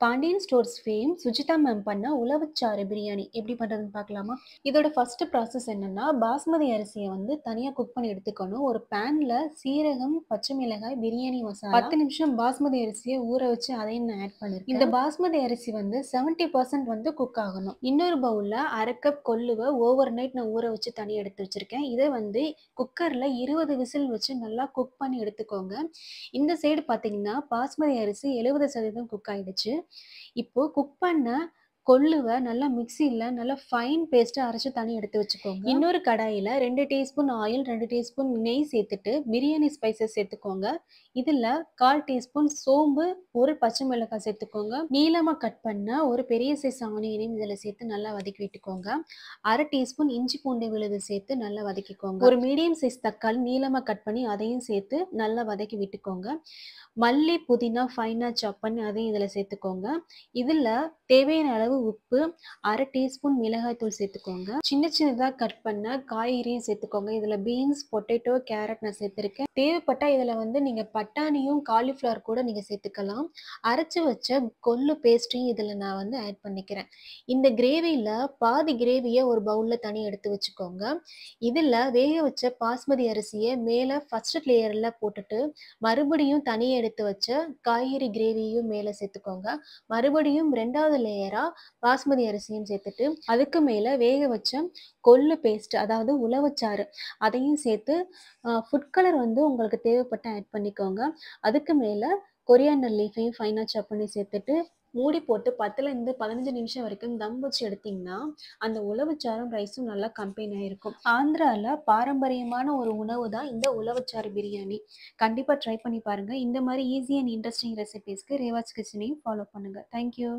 Pandian stores fame Sujitha ma'am பண்ண உளவுச்சாறு பிரியாணி எப்படி பண்ணுறதுன்னு பார்க்கலாமா? இதோட ஃபர்ஸ்ட் ப்ராசஸ் என்னன்னா, பாஸ்மதி அரிசியை வந்து தனியாக குக் பண்ணி எடுத்துக்கணும். ஒரு பேனில் சீரகம், பச்சை மிளகாய், பிரியாணி மசாலா 10 நிமிஷம் பாஸ்மதி அரிசியை ஊற வச்சு அதையும் நான் ஆட் பண்ணியிருக்கேன். இந்த பாஸ்மதி அரிசி வந்து 70% வந்து குக் ஆகணும். இன்னொரு பவுலில் அரை கப் கொள்ளுவை ஓவர் நைட் நான் ஊற வச்சு தனியாக எடுத்து வச்சுருக்கேன். இதை வந்து குக்கரில் 20 விசில் வச்சு நல்லா குக் பண்ணி எடுத்துக்கோங்க. இந்த சைடு பார்த்தீங்கன்னா பாஸ்மதி அரிசி 70% குக் ஆயிடுச்சு. இப்போ குக் பண்ண கொள்ளுவ நல்லா மிக்ஸில நல்லா ஃபைன் பேஸ்ட்டா அரைச்சு தனி எடுத்து வச்சுக்கோங்க. இன்னொரு கடாயில 2 டீஸ்பூன் ஆயில், 2 டீஸ்பூன் நெய் சேர்த்துட்டு பிரியாணி ஸ்பைசஸ் சேர்த்துக்கோங்க. இதுல 1/4 டீஸ்பூன் சோம்பு, ஒரு பச்சை மிளகாய் சேர்த்துக்கோங்க. நீளமா கட் பண்ண ஒரு பெரிய சைஸ் ஆனியனையும் இதுல சேர்த்து நல்லா வதக்கி விட்டுக்கோங்க. அரை டீஸ்பூன் இஞ்சி பூண்டு விழுது சேர்த்து நல்லா வதக்கிக்கோங்க. ஒரு மீடியம் சைஸ் தக்காளி நீளமா கட் பண்ணி அதையும் சேர்த்து நல்லா வதக்கி விட்டுக்கோங்க. மல்லி, புதினா ஃபைனா சாப் பண்ணி அதையும் இதில் சேர்த்துக்கோங்க. இதில் தேவையான அளவு உப்பு, அரை டீஸ்பூன் மிளகாய் தூள் சேர்த்துக்கோங்க. சின்ன சின்னதாக கட் பண்ண காய்கறியும் சேர்த்துக்கோங்க. இதில் பீன்ஸ், பொட்டேட்டோ, கேரட் நான் சேர்த்துருக்கேன். தேவைப்பட்டால் இதில் வந்து நீங்கள் பட்டாணியும் காலிஃப்ளவர் கூட நீங்கள் சேர்த்துக்கலாம். அரைச்சி வச்ச கொள்ளு பேஸ்ட்டையும் இதில் நான் வந்து ஆட் பண்ணிக்கிறேன். இந்த கிரேவியில் பாதி கிரேவியை ஒரு பவுலில் தனியாக எடுத்து வச்சுக்கோங்க. இதில் வேக வச்ச பாஸ்மதி அரிசியை மேலே ஃபர்ஸ்ட் லேயரில் போட்டுட்டு மறுபடியும் தனியாக எடுத்து வச்ச காய்கறி கிரேவியும் மேலே சேர்த்துக்கோங்க. மறுபடியும் 2வது லேயரா பாஸ்மதி அரிசியும் சேர்த்துட்டு அதுக்கு மேலே வேக வச்ச கொள்ளு பேஸ்ட், அதாவது உளவுச்சாறு அதையும் சேர்த்து ஃபுட் கலர் வந்து உங்களுக்கு தேவைப்பட்ட ஆட் பண்ணிக்கோங்க. அதுக்கு மேலே கொரியாண்டர் லீஃபையும் ஃபைனாக சாப் பண்ணி சேர்த்துட்டு மூடி போட்டு 10லேருந்து 15 நிமிஷம் வரைக்கும் தம் வச்சு எடுத்தீங்கன்னா அந்த உளவுச்சாறும் ரைஸும் நல்லா கம்பைன் ஆகிருக்கும். ஆந்திராவில் பாரம்பரியமான ஒரு உணவு தான் இந்த உளவுச்சாறு பிரியாணி. கண்டிப்பாக ட்ரை பண்ணி பாருங்கள். இந்த மாதிரி ஈஸி அண்ட் இன்ட்ரெஸ்டிங் ரெசிபீஸ்க்கு ரேவாஸ் கிச்சனையும் ஃபாலோ பண்ணுங்கள். தேங்க்யூ.